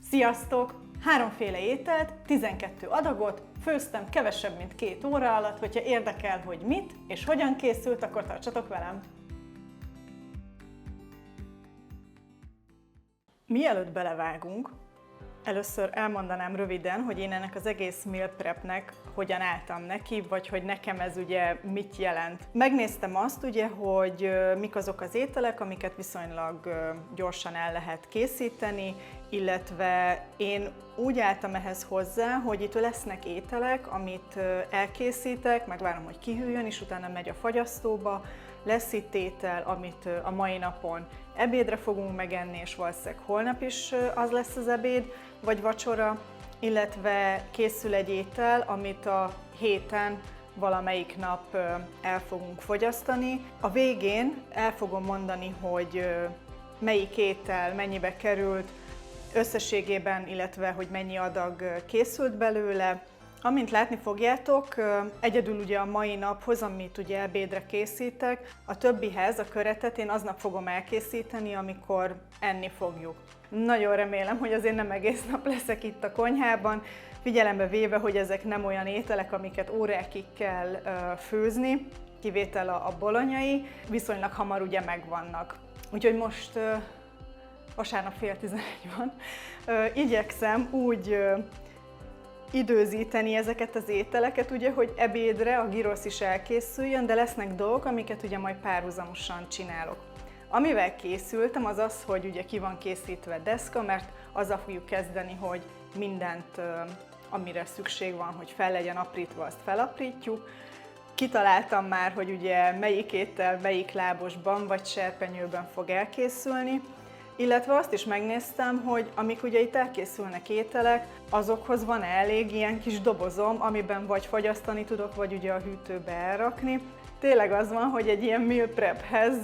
Sziasztok! 3 féle ételt, 12 adagot főztem kevesebb, mint 2 óra alatt. Hogyha érdekel, hogy mit és hogyan készült, akkor tartsatok velem! Mielőtt belevágunk, először elmondanám röviden, hogy én ennek az egész meal prepnek hogyan álltam neki, vagy hogy nekem ez ugye mit jelent. Megnéztem azt ugye, hogy mik azok az ételek, amiket viszonylag gyorsan el lehet készíteni, illetve én úgy álltam ehhez hozzá, hogy itt lesznek ételek, amit elkészítek, megvárom, hogy kihűljön, és utána megy a fagyasztóba. Lesz itt étel, amit a mai napon ebédre fogunk megenni, és valószínűleg holnap is az lesz az ebéd, vagy vacsora, illetve készül egy étel, amit a héten valamelyik nap el fogunk fogyasztani. A végén el fogom mondani, hogy melyik étel mennyibe került összességében, illetve hogy mennyi adag készült belőle. Amint látni fogjátok, egyedül ugye a mai naphoz, amit ugye ebédre készítek, a többihez, a köretet én aznap fogom elkészíteni, amikor enni fogjuk. Nagyon remélem, hogy azért nem egész nap leszek itt a konyhában, figyelembe véve, hogy ezek nem olyan ételek, amiket órákig kell főzni, kivétel a bolonyai, viszonylag hamar ugye megvannak. Úgyhogy most vasárnap 10:30 van, igyekszem úgy időzíteni ezeket az ételeket, ugye, hogy ebédre a gyrosz is elkészüljön, de lesznek dolgok, amiket ugye majd párhuzamosan csinálok. Amivel készültem, az az, hogy ugye ki van készítve deszka, mert azzal fogjuk kezdeni, hogy mindent, amire szükség van, hogy fel legyen aprítva, azt felaprítjuk. Kitaláltam már, hogy ugye melyik étel, melyik lábosban vagy serpenyőben fog elkészülni, illetve azt is megnéztem, hogy amik ugye itt elkészülnek ételek, azokhoz van elég ilyen kis dobozom, amiben vagy fagyasztani tudok, vagy ugye a hűtőbe elrakni. Tényleg az van, hogy egy ilyen meal prephez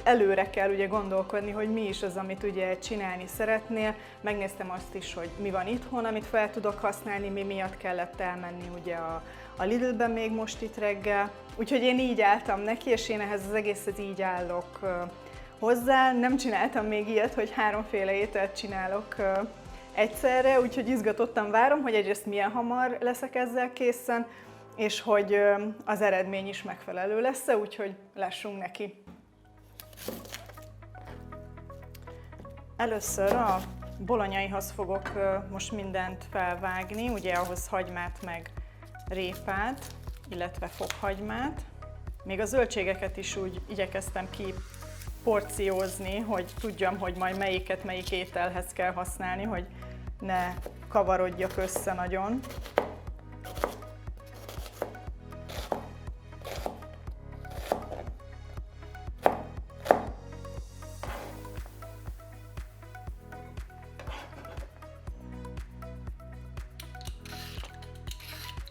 előre kell ugye gondolkodni, hogy mi is az, amit ugye csinálni szeretnél. Megnéztem azt is, hogy mi van itthon, amit fel tudok használni, mi miatt kellett elmenni ugye a Lidlbe még most itt reggel. Úgyhogy én így álltam neki, és én ehhez az egészhez így állok hozzá. Nem csináltam még ilyet, hogy 3 féle ételt csinálok egyszerre, úgyhogy izgatottan várom, hogy egyrészt milyen hamar leszek ezzel készen, és hogy az eredmény is megfelelő lesz, úgyhogy lássunk neki. Először a bolonyaihoz fogok most mindent felvágni, ugye ahhoz hagymát meg répát, illetve fokhagymát. Még a zöldségeket is úgy igyekeztem kiporciózni, hogy tudjam, hogy majd melyiket melyik ételhez kell használni, hogy ne kavarodjak össze nagyon.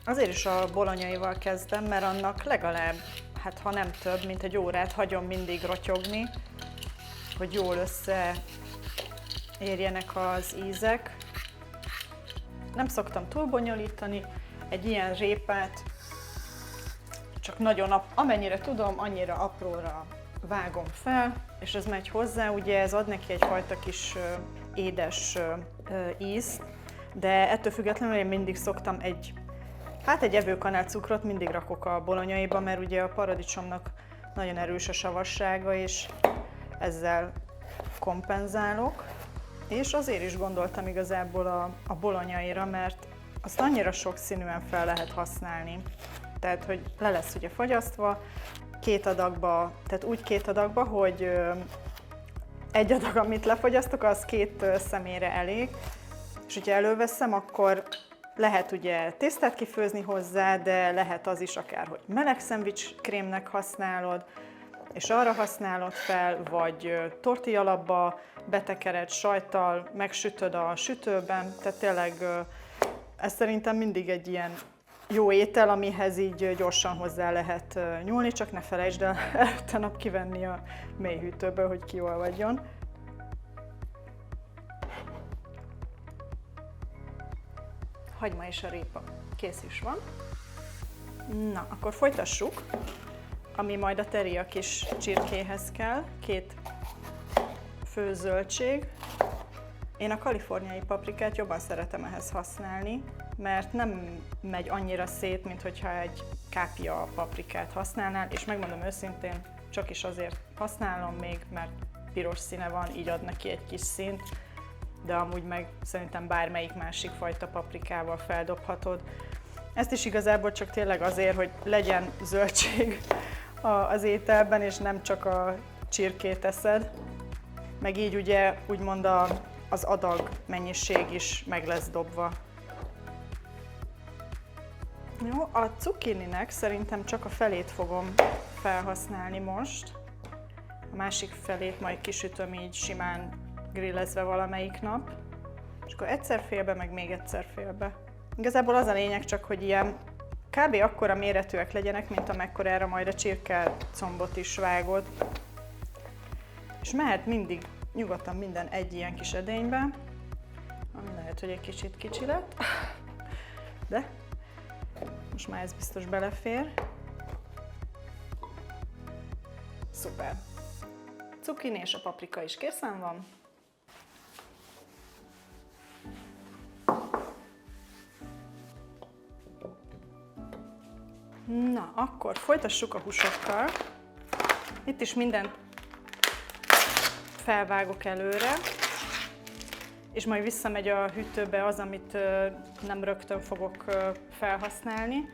Azért is a bolonyaival kezdem, mert annak legalább, hát ha nem több, mint egy órát hagyom mindig rotyogni, hogy jól összeérjenek az ízek. Nem szoktam túl bonyolítani, egy ilyen répát csak nagyon, amennyire tudom, annyira apróra vágom fel, és ez megy hozzá, ugye ez ad neki egyfajta kis édes ízt, de ettől függetlenül én mindig szoktam egy evőkanál cukrot mindig rakok a bolonyaiba, mert ugye a paradicsomnak nagyon erős a savassága, és ezzel kompenzálok. És azért is gondoltam igazából a bolonyaira, mert azt annyira sokszínűen fel lehet használni. Tehát, hogy le lesz ugye fagyasztva, 2 adagba, tehát úgy 2 adagba, hogy egy adag, amit lefagyasztok, az 2 személyre elég. És hogyha előveszem, akkor lehet ugye tésztát kifőzni hozzá, de lehet az is akár, hogy meleg szendvicskrémnek használod, és arra használod fel, vagy tortillalapba betekered sajttal, megsütöd a sütőben, tehát tényleg ez szerintem mindig egy ilyen jó étel, amihez így gyorsan hozzá lehet nyúlni, csak ne felejtsd el előtte nap kivenni a mélyhűtőből, hogy kiolvadjon. Hagyma és a répa kész is van. Na, akkor folytassuk, ami majd a teriyaki kis csirkéhez kell. 2 fő zöldség, Én a kaliforniai paprikát jobban szeretem ehhez használni, mert nem megy annyira szét, mint hogyha egy kápia paprikát használnál, és megmondom őszintén, csak is azért használom még, mert piros színe van, így ad neki egy kis színt, de amúgy meg szerintem bármelyik másik fajta paprikával feldobhatod. Ezt is igazából csak tényleg azért, hogy legyen zöldség az ételben, és nem csak a csirkét eszed, meg így ugye úgymond az adag mennyiség is meg lesz dobva. Jó, a cukkininek szerintem csak a felét fogom felhasználni most. A másik felét majd kisütöm így simán grillezve valamelyik nap. És akkor egyszer félbe, meg még egyszer félbe. Igazából az a lényeg csak, hogy ilyen kb. Akkora méretűek legyenek, mint amekkorára majd a csirkecombot is vágod. És mehet mindig nyugodtan minden egy ilyen kis edénybe, ami lehet, hogy egy kicsit kicsi lett, de most már ez biztos belefér. Szuper! Cukkini és a paprika is készen van. Na, akkor folytassuk a húsokkal. Itt is mindent felvágok előre, és majd visszamegy a hűtőbe az, amit nem rögtön fogok felhasználni.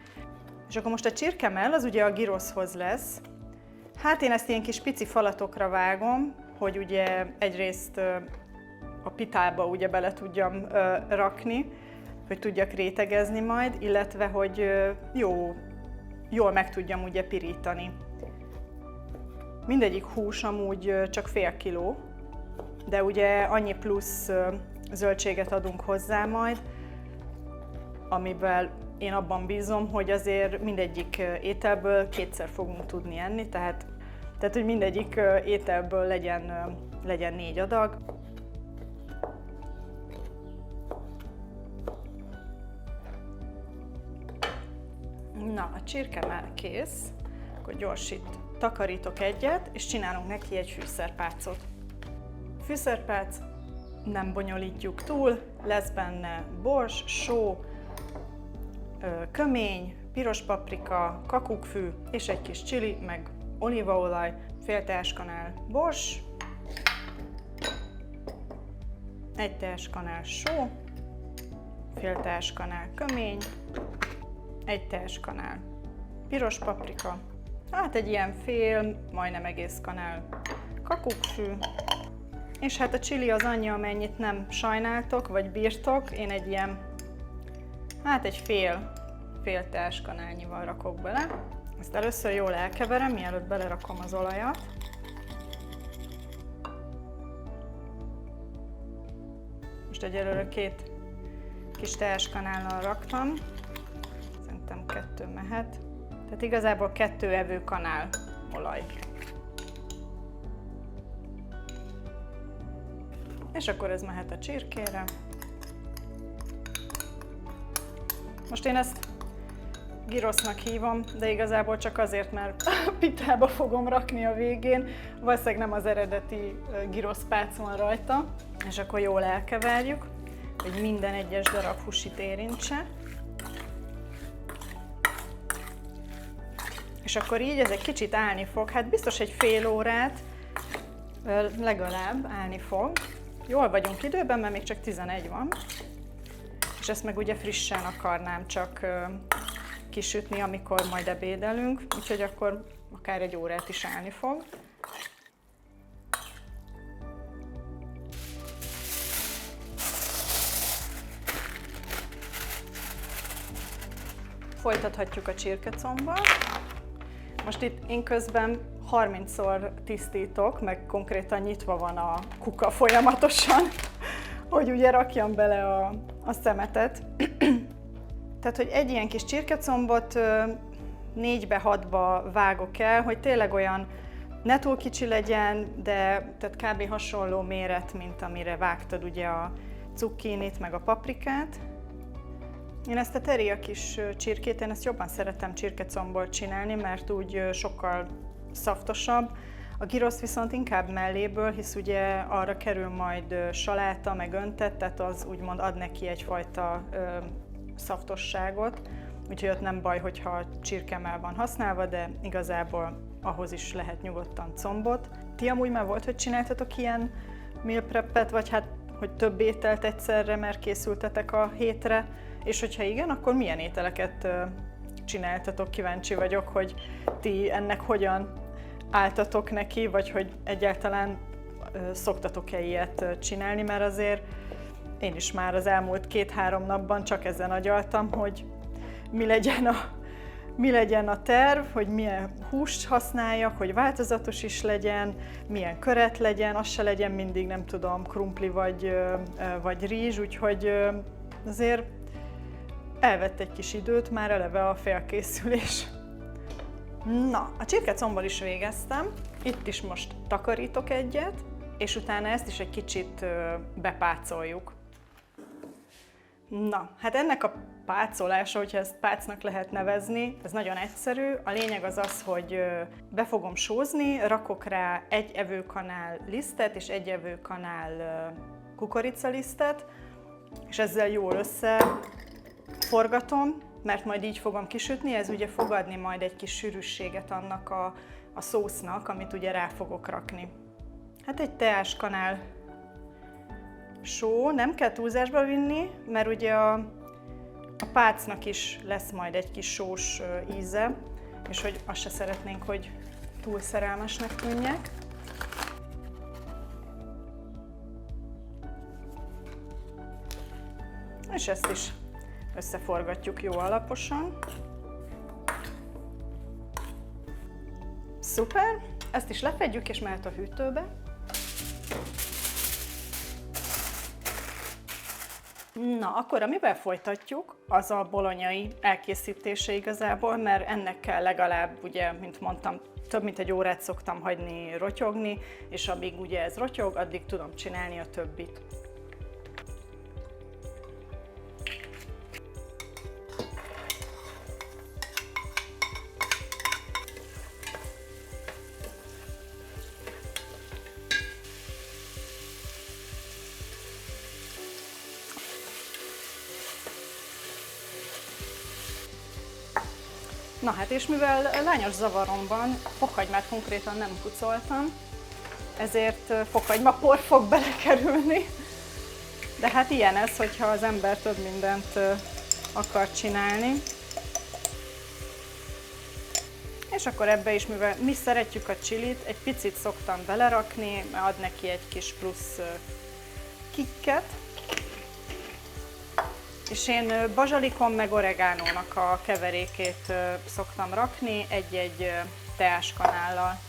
És akkor most a csirkemell az ugye a gyroszhoz lesz. Hát én ezt ilyen kis pici falatokra vágom, hogy ugye egyrészt a pitába ugye bele tudjam rakni, hogy tudjak rétegezni majd, illetve hogy jól meg tudjam ugye pirítani. Mindegyik hús amúgy csak fél kiló, de ugye annyi plusz zöldséget adunk hozzá majd, amivel én abban bízom, hogy azért mindegyik ételből kétszer fogunk tudni enni, tehát hogy mindegyik ételből legyen 4 adag. Na, a csirke már kész, akkor gyors itt takarítok egyet, és csinálunk neki egy fűszerpálcot. Fűszerpálc, nem bonyolítjuk túl, lesz benne bors, só, kömény, piros paprika, kakukkfű és egy kis chili, meg olívaolaj, fél teáskanál bors, 1 teáskanál só, fél teáskanál kömény, 1 teáskanál piros paprika, hát egy ilyen fél, majdnem egész kanál kakukkfű, és hát a chili az annyi, amennyit nem sajnáltok, vagy bírtok. Én egy ilyen, hát egy fél teáskanálnyival rakok bele. Ezt először jól elkeverem, mielőtt belerakom az olajat. Most egyelőre 2 kis teáskanállal raktam. Szerintem 2 mehet. Tehát igazából 2 evőkanál olaj. És akkor ez mehet a csirkére. Most én ezt gyrosznak hívom, de igazából csak azért, mert pitába fogom rakni a végén. Valószínűleg nem az eredeti gyroszpác van rajta. És akkor jól elkeverjük, hogy minden egyes darab húsit érintse. És akkor így ez egy kicsit állni fog, hát biztos egy fél órát legalább állni fog. Jól vagyunk időben, mert még csak 11 van, és ezt meg ugye frissen akarnám csak kisütni, amikor majd ebédelünk, úgyhogy akkor akár 1 órát is állni fog. Folytathatjuk a csirkecombbal. Most itt én közben 30-szor tisztítok, meg konkrétan nyitva van a kuka folyamatosan, hogy ugye rakjam bele a szemetet. Tehát, hogy egy ilyen kis csirkecombot 4-6-ba vágok el, hogy tényleg olyan ne túl kicsi legyen, de tehát kb. Hasonló méret, mint amire vágtad ugye a cukkinit, meg a paprikát. Én ezt a teriakis csirkét, én ezt jobban szeretem csirkecomból csinálni, mert úgy sokkal szaftosabb. A gyrosz viszont inkább melléből, hisz ugye arra kerül majd saláta, meg öntett, tehát az úgymond ad neki egyfajta szaftosságot, úgyhogy ott nem baj, hogyha csirkemell van használva, de igazából ahhoz is lehet nyugodtan combot. Ti amúgy már volt, hogy csináltatok ilyen meal prep-et, vagy hát, hogy több ételt egyszerre, mert készültetek a hétre, és hogyha igen, akkor milyen ételeket csináltatok? Kíváncsi vagyok, hogy ti ennek hogyan álltatok neki, vagy hogy egyáltalán szoktatok-e ilyet csinálni, mert azért én is már az elmúlt 2-3 napban csak ezen agyaltam, hogy mi legyen a terv, hogy milyen húst használjak, hogy változatos is legyen, milyen köret legyen, az se legyen mindig, nem tudom, krumpli vagy rizs, úgyhogy azért elvett egy kis időt már eleve a felkészülés. Na, a csirkecombbal is végeztem, itt is most takarítok egyet, és utána ezt is egy kicsit bepácoljuk. Na, hát ennek a pácolása, hogyha ezt pácnak lehet nevezni, ez nagyon egyszerű. A lényeg az az, hogy be fogom sózni, rakok rá 1 evőkanál lisztet és 1 evőkanál kukoricalisztet, és ezzel jól összeforgatom, mert majd így fogom kisütni, ez ugye fog adni majd egy kis sűrűséget annak a szósznak, amit ugye rá fogok rakni. Hát egy teáskanál só, nem kell túlzásba vinni, mert ugye a pácnak is lesz majd egy kis sós íze, és hogy azt se szeretnénk, hogy túl szerelmesnek tűnjek. És ezt is összeforgatjuk jó alaposan. Szuper! Ezt is lefedjük és mehet a hűtőbe. Na, akkor amivel folytatjuk, az a bolonyai elkészítése igazából, mert ennek kell legalább, ugye, mint mondtam, több mint 1 órát szoktam hagyni rotyogni, és amíg ugye ez rotyog, addig tudom csinálni a többit. Na hát, és mivel lányos zavarom van, fokhagymát konkrétan nem pucoltam, ezért fokhagymapor fog belekerülni. De hát ilyen ez, hogyha az ember több mindent akar csinálni. És akkor ebbe is, mivel mi szeretjük a csilit, egy picit szoktam belerakni, mert ad neki egy kis plusz kicket. És én bazsalikom meg oregánónak a keverékét szoktam rakni egy-egy teáskanállal.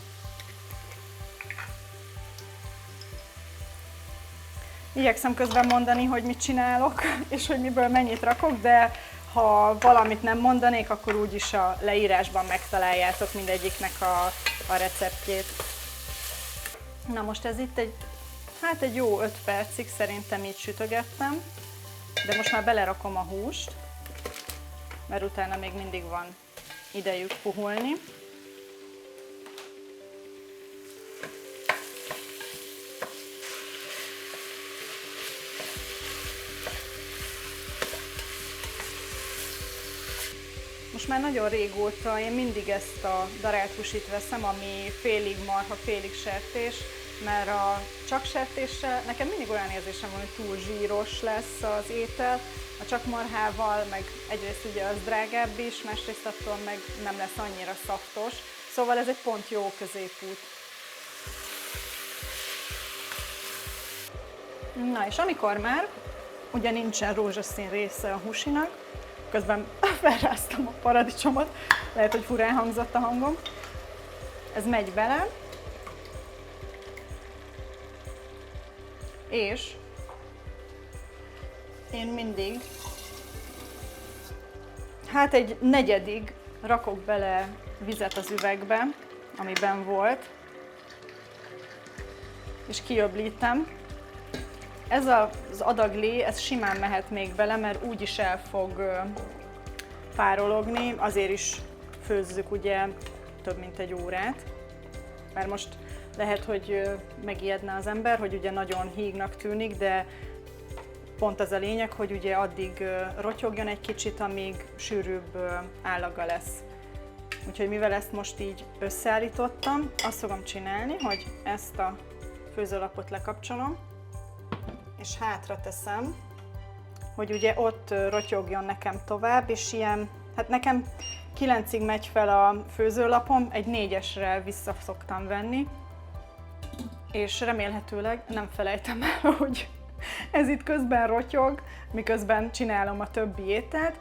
Igyekszem közben mondani, hogy mit csinálok, és hogy miből mennyit rakok, de ha valamit nem mondanék, akkor úgyis a leírásban megtaláljátok mindegyiknek a receptjét. Na most ez itt egy jó 5 percig szerintem így sütögettem. De most már belerakom a húst, mert utána még mindig van idejük puhulni. Most már nagyon régóta én mindig ezt a darált húsit veszem, ami félig marha, félig sertés, mert a csak sertéssel nekem mindig olyan érzésem van, hogy túl zsíros lesz az étel, a csak marhával meg egyrészt ugye az drágább is, másrészt attól meg nem lesz annyira szaftos, szóval ez egy pont jó középút. Na és amikor már ugye nincsen rózsaszín része a húsinak, közben felráztam a paradicsomot, lehet, hogy furán hangzott a hangom, ez megy bele, és én mindig egy negyedig rakok bele vizet az üvegbe, amiben volt, és kiöblítem. Ez az adag lé, ez simán mehet még bele, mert úgyis el fog párologni, azért is főzzük ugye több mint 1 órát, mert most Lehet, hogy megijedne az ember, hogy ugye nagyon hígnak tűnik, de pont az a lényeg, hogy ugye addig rotyogjon egy kicsit, amíg sűrűbb állaga lesz. Úgyhogy mivel ezt most így összeállítottam, azt fogom csinálni, hogy ezt a főzőlapot lekapcsolom, és hátra teszem, hogy ugye ott rotyogjon nekem tovább, és ilyen, hát nekem 9-ig megy fel a főzőlapom, egy 4-esre vissza szoktam venni, és remélhetőleg nem felejtem el, hogy ez itt közben rotyog, miközben csinálom a többi ételt.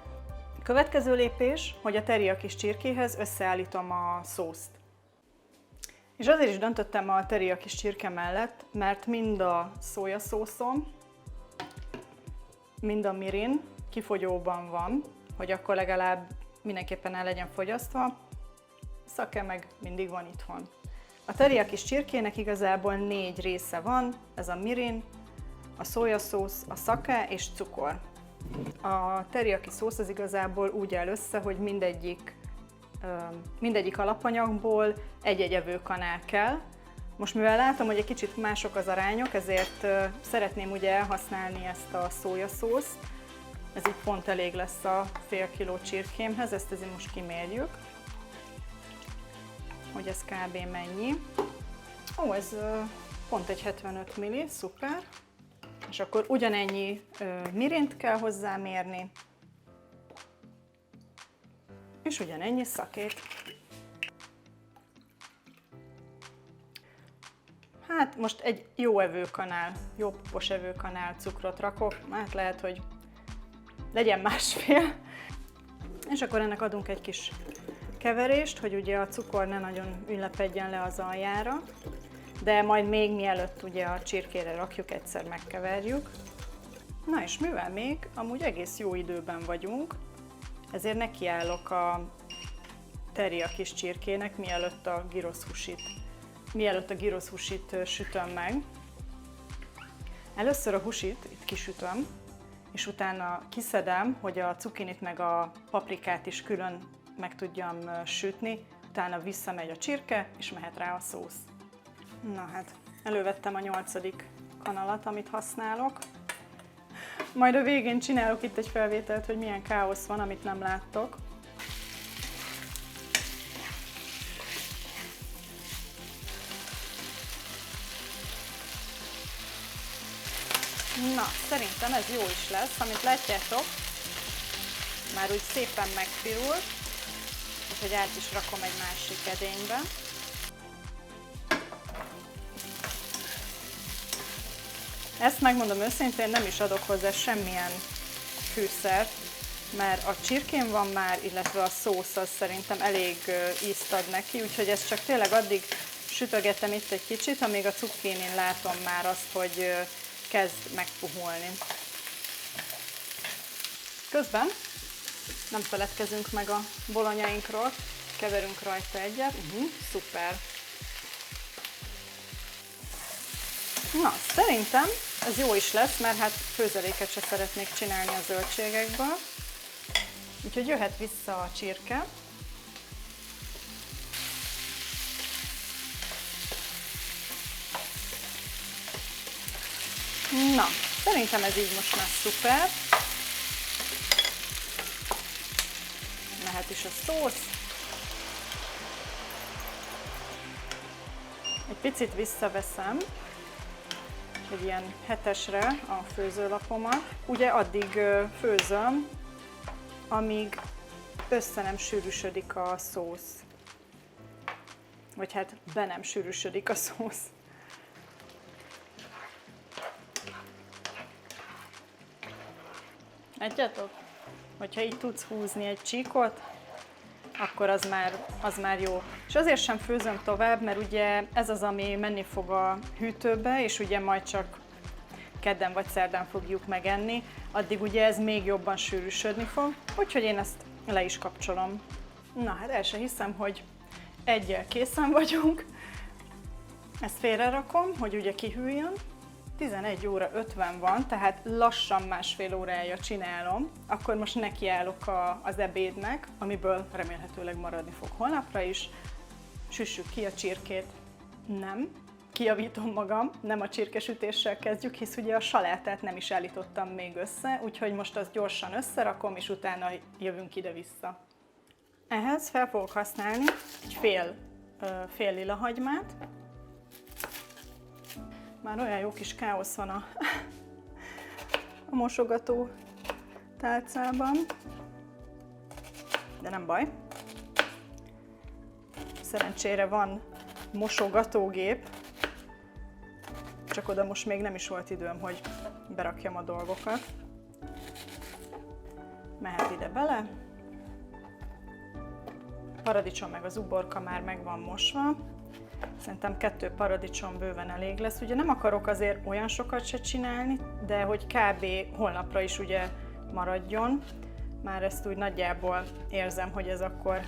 Következő lépés, hogy a teriyaki csirkéhez összeállítom a szószt. És azért is döntöttem a teriyaki csirke mellett, mert mind a szójaszószom, mind a mirin kifogyóban van, hogy akkor legalább mindenképpen el legyen fogyasztva. Szake meg mindig van itthon. A teriyaki csirkének igazából 4 része van, ez a mirin, a szójaszósz, a szake és cukor. A teriyaki szósz az igazából úgy áll össze, hogy mindegyik alapanyagból egy-egy evőkanál kell. Most mivel látom, hogy egy kicsit mások az arányok, ezért szeretném ugye elhasználni ezt a szójaszószt. Ez így pont elég lesz a fél kiló csirkémhez, ezt azért most kimérjük, hogy ez kb. Mennyi. Ó, ez pont egy 75 ml, szuper. És akkor ugyanennyi mirint kell hozzámérni, és ugyanennyi szakét. Hát most egy jó evőkanál, jó popos evőkanál cukrot rakok, hát lehet, hogy legyen 1,5. És akkor ennek adunk egy kis keverést, hogy ugye a cukor ne nagyon ünnepedjen le az aljára. De majd még mielőtt ugye a csirkére rakjuk, egyszer megkeverjük. Na és mivel még amúgy egész jó időben vagyunk, ezért nekiállok a teriyaki csirkének, mielőtt a gyrosz husit sütöm meg. Először a husit itt kisütöm, és utána kiszedem, hogy a cukinit meg a paprikát is külön meg tudjam sütni, utána visszamegy a csirke, és mehet rá a szósz. Na hát, elővettem a 8. kanalat, amit használok. Majd a végén csinálok itt egy felvételt, hogy milyen káosz van, amit nem láttok. Na, szerintem ez jó is lesz, amit látjátok, már úgy szépen megpirult, úgyhogy át is rakom egy másik edénybe. Ezt megmondom őszintén, nem is adok hozzá semmilyen fűszert, mert a csirkén van már, illetve a szósz az szerintem elég ízt ad neki, úgyhogy ezt csak tényleg addig sütögetem itt egy kicsit, amíg a cukkinin látom már azt, hogy kezd megpuhulni. Közben nem feledkezünk meg a bolonyainkról, keverünk rajta egyet, szuper. Na, szerintem ez jó is lesz, mert hát főzeléket se szeretnék csinálni a zöldségekből. Úgyhogy jöhet vissza a csirke. Na, szerintem ez így most már szuper. Mehet is a szósz. Egy picit visszaveszem, egy ilyen 7-esre a főzőlapomat. Ugye addig főzöm, amíg össze nem sűrűsödik a szósz. Vagy hát be nem sűrűsödik a szósz. Látjátok? Hogyha így tudsz húzni egy csíkot, akkor az már jó. És azért sem főzöm tovább, mert ugye ez az, ami menni fog a hűtőbe, és ugye majd csak kedden vagy szerdán fogjuk megenni, addig ugye ez még jobban sűrűsödni fog, úgyhogy én ezt le is kapcsolom. Na hát el se hiszem, hogy egyel készen vagyunk. Ezt félrerakom, hogy ugye kihűljön. 11 óra 50 van, tehát lassan 1,5 órája csinálom. Akkor most nekiállok az ebédnek, amiből remélhetőleg maradni fog holnapra is. Süssük ki a csirkét. Nem, kijavítom magam, nem a csirkesütéssel kezdjük, hisz ugye a salátát nem is állítottam még össze, úgyhogy most azt gyorsan összerakom, és utána jövünk ide-vissza. Ehhez fel fogok használni egy fél lila hagymát. Már olyan jó kis káosz van a mosogató tálcában, de nem baj. Szerencsére van mosogatógép, csak oda most még nem is volt időm, hogy berakjam a dolgokat. Mehet ide bele. Paradicsom meg az uborka már meg van mosva. Szerintem 2 paradicsom bőven elég lesz. Ugye nem akarok azért olyan sokat se csinálni, de hogy kb. Holnapra is ugye maradjon. Már ezt úgy nagyjából érzem, hogy ez akkor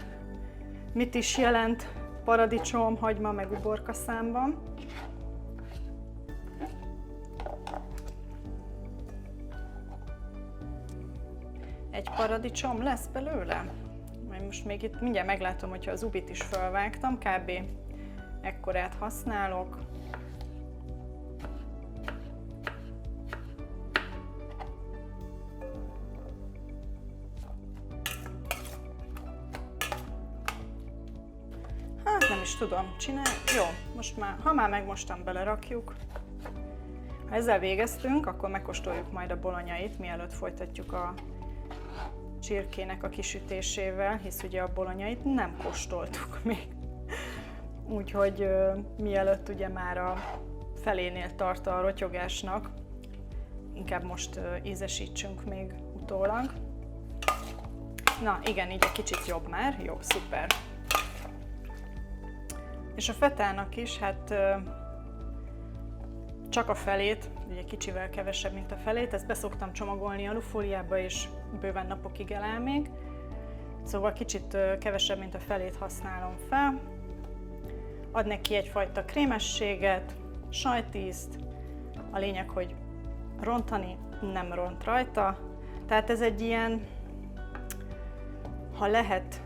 mit is jelent paradicsom, hagyma meg uborka számban. Egy paradicsom lesz belőle? Majd most még itt mindjárt meglátom, hogyha az ubit is felvágtam, kb. Ekkorát használok. Hát nem is tudom csinálni. Jó, most már, ha már megmostam, belerakjuk. Ha ezzel végeztünk, akkor megkóstoljuk majd a bolonyait, mielőtt folytatjuk a csirkének a kisütésével, hisz ugye a bolonyait nem kóstoltuk még. Úgyhogy mielőtt ugye már a felénél tart a rotyogásnak, inkább most ízesítsünk még utólag. Na igen, így egy kicsit jobb már, jó, szuper. És a fetának is, hát csak a felét, ugye kicsivel kevesebb, mint a felét, ezt beszoktam csomagolni alufóliába, és bőven napokig eláll még. Szóval kicsit kevesebb, mint a felét használom fel. Ad neki egyfajta krémességet, sajtízt. A lényeg, hogy rontani nem ront rajta. Tehát ez egy ilyen, ha lehet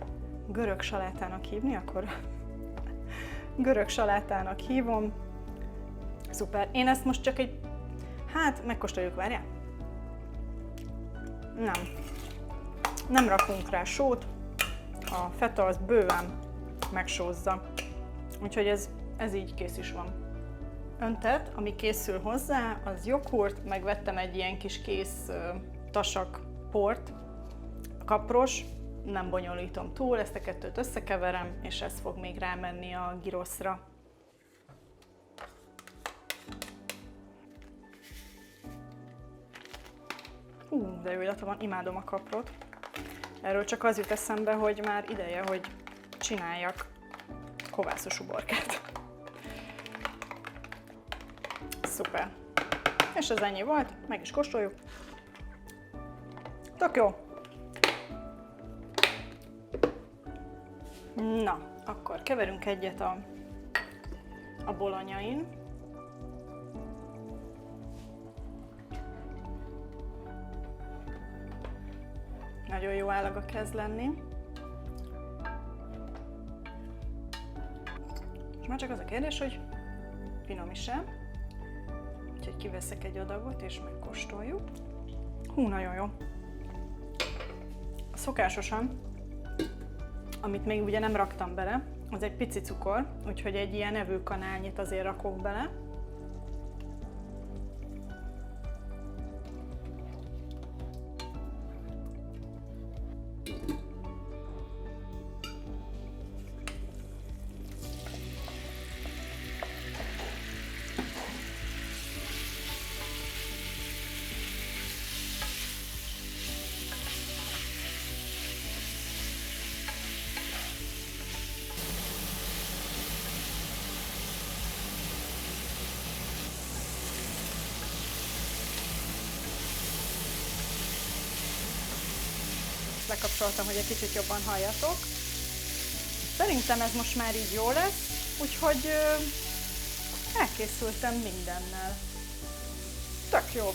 görög salátának hívni, akkor görög salátának hívom. Szuper. Én ezt most csak egy, hát megkóstoljuk, várjál? Nem rakunk rá sót, a feta az bőven megsózza. Úgyhogy ez így kész is van. Öntet, ami készül hozzá, az joghurt, megvettem egy ilyen kis kész tasak port, kapros, nem bonyolítom túl, ezt a kettőt összekeverem, és ez fog még rámenni a gyroszra. De jó illata van, imádom a kaprot. Erről csak az jut eszembe, hogy már ideje, hogy csináljak kovászos uborkát. Szuper. És ez ennyi volt, meg is kóstoljuk. Tök jó. Na, akkor keverünk egyet a bolonyain. Nagyon jó állaga kezd lenni. És már csak az a kérdés, hogy finom is-e. Úgyhogy kiveszek egy adagot és megkóstoljuk. Hú, nagyon jó. Szokásosan, amit még ugye nem raktam bele, az egy pici cukor, úgyhogy egy ilyen evőkanálnyit azért rakok bele. Lekapcsoltam, hogy egy kicsit jobban halljatok. Szerintem ez most már így jó lesz, úgyhogy elkészültem mindennel. Tök jó,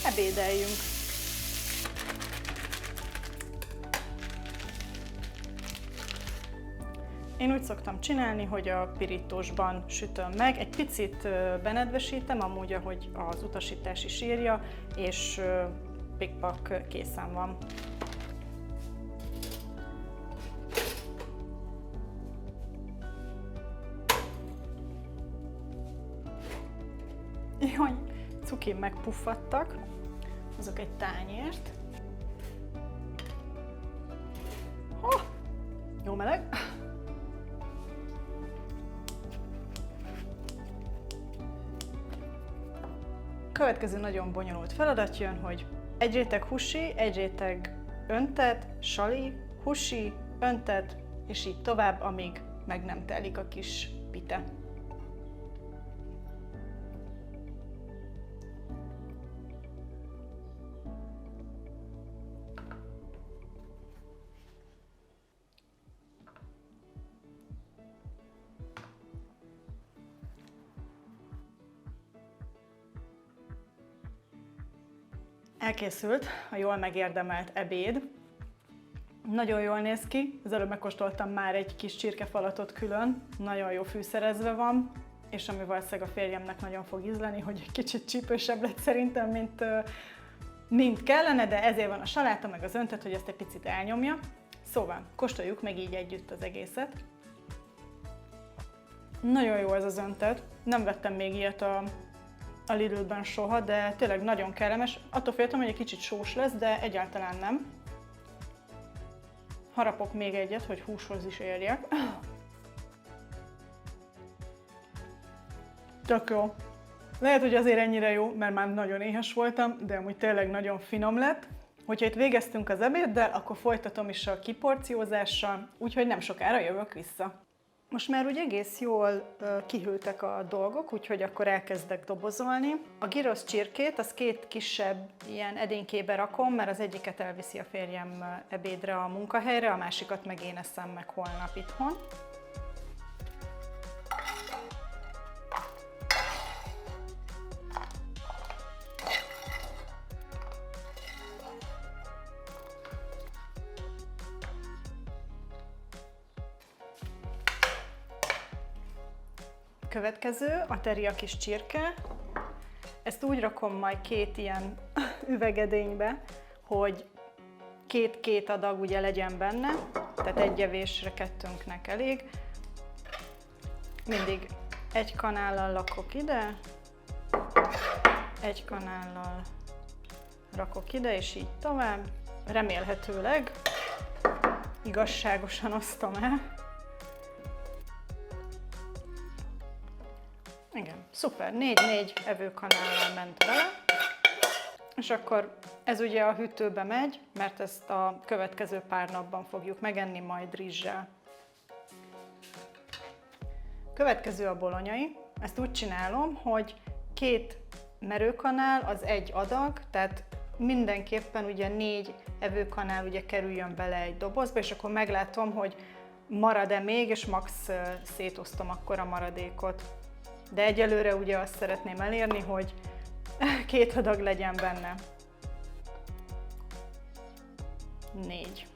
ebédeljünk. Én úgy szoktam csinálni, hogy a pirítósban sütöm meg, egy picit benedvesítem, amúgy ahogy az utasítás is írja, és pikpak készen van. Jaj, cukim megpuffadtak, azok egy tányért. Oh, jó meleg. Következő nagyon bonyolult feladat jön, hogy egy réteg húsi, egy réteg öntet, sali, húsi, öntet, és így tovább, amíg meg nem telik a kis pite. Elkészült a jól megérdemelt ebéd. Nagyon jól néz ki, az előbb megkóstoltam már egy kis csirkefalatot külön, nagyon jó fűszerezve van, és ami valószínűleg a férjemnek nagyon fog ízleni, hogy egy kicsit csípősebb lett szerintem, mint kellene, de ezért van a saláta meg az öntet, hogy ezt egy picit elnyomja. Szóval kóstoljuk meg így együtt az egészet. Nagyon jó ez az öntet, nem vettem még ilyet a Lidlben soha, de tényleg nagyon kellemes. Attól féltem, hogy egy kicsit sós lesz, de egyáltalán nem. Harapok még egyet, hogy húshoz is érjek. Tök jó. Lehet, hogy azért ennyire jó, mert már nagyon éhes voltam, de amúgy tényleg nagyon finom lett. Hogyha itt végeztünk az ebéddel, akkor folytatom is a kiporciózással, úgyhogy nem sokára jövök vissza. Most már úgy egész jól kihűltek a dolgok, úgyhogy akkor elkezdek dobozolni. A gyrosz csirkét, az 2 kisebb ilyen edénykébe rakom, mert az egyiket elviszi a férjem ebédre a munkahelyre, a másikat meg én eszem meg holnap itthon. Következő a teriakis csirke. Ezt úgy rakom majd 2 ilyen üvegedénybe, hogy 2 adag ugye legyen benne, tehát egy evésre 2-nknek elég. Mindig egy kanállal lakok ide, egy kanállal rakok ide, és így tovább. Remélhetőleg igazságosan osztom el. Igen, szuper, 4 evőkanállal ment bele, és akkor ez ugye a hűtőbe megy, mert ezt a következő pár napban fogjuk megenni majd rizssel. Következő a bolonyai, ezt úgy csinálom, hogy 2 merőkanál az 1 adag, tehát mindenképpen ugye 4 evőkanál ugye kerüljön bele egy dobozba, és akkor meglátom, hogy marad-e még, és max szétosztom akkor a maradékot. De egyelőre ugye azt szeretném elérni, hogy 2 adag legyen benne. 4.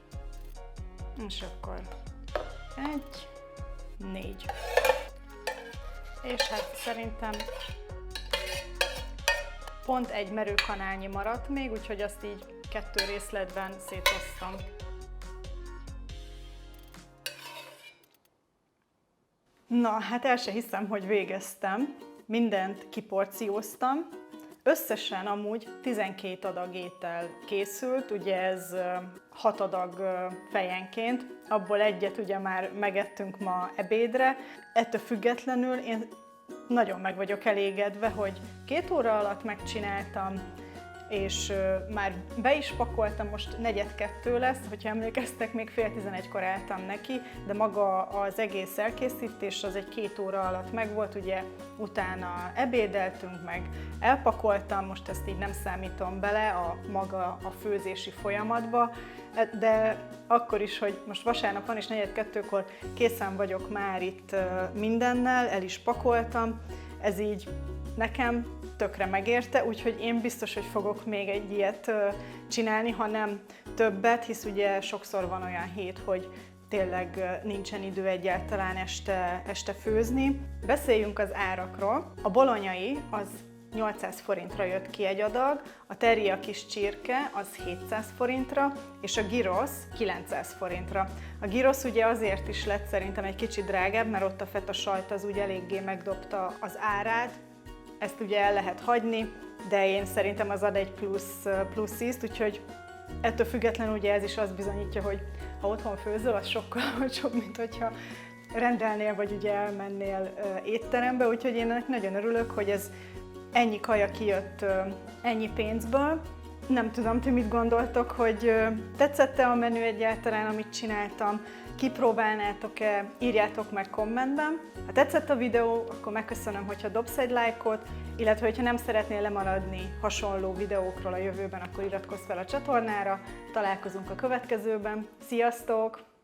És akkor 1, 4. És hát szerintem pont 1 merőkanálnyi maradt még, úgyhogy azt így 2 részletben szétosztom. Na, hát el se hiszem, hogy végeztem. Mindent kiporcióztam. Összesen amúgy 12 adag étel készült, ugye ez 6 adag fejenként. Abból egyet ugye már megettünk ma ebédre. Ettől függetlenül én nagyon meg vagyok elégedve, hogy 2 óra alatt megcsináltam, és már be is pakoltam, most 11:45 lesz, hogyha emlékeztek, még 10:30-kor álltam neki, de maga az egész elkészítés az egy 2 óra alatt megvolt, ugye utána ebédeltünk, meg elpakoltam, most ezt így nem számítom bele maga a főzési folyamatba, de akkor is, hogy most vasárnap van, és 4:45-kor készen vagyok már itt mindennel, el is pakoltam, ez így nekem tökre megérte, úgyhogy én biztos, hogy fogok még egy ilyet csinálni, ha nem többet, hisz ugye sokszor van olyan hét, hogy tényleg nincsen idő egyáltalán este főzni. Beszéljünk az árakról. A bolonyai az 800 forintra jött ki egy adag, a teriyaki csirke az 700 forintra, és a gyrosz 900 forintra. A gyrosz ugye azért is lett szerintem egy kicsit drágább, mert ott a feta sajt az úgy eléggé megdobta az árát. Ezt ugye el lehet hagyni, de én szerintem az ad egy plusz ízt, úgyhogy ettől függetlenül ugye ez is azt bizonyítja, hogy ha otthon főzöl, az sokkal olcsóbb, mint hogyha rendelnél, vagy ugye elmennél étterembe, úgyhogy én ennek nagyon örülök, hogy ez ennyi kaja kijött ennyi pénzből. Nem tudom, ti mit gondoltok, hogy tetszett-e a menü egyáltalán, amit csináltam? Kipróbálnátok-e? Írjátok meg kommentben. Ha tetszett a videó, akkor megköszönöm, hogyha dobsz egy lájkot, illetve hogyha nem szeretnél lemaradni hasonló videókról a jövőben, akkor iratkozz fel a csatornára. Találkozunk a következőben. Sziasztok!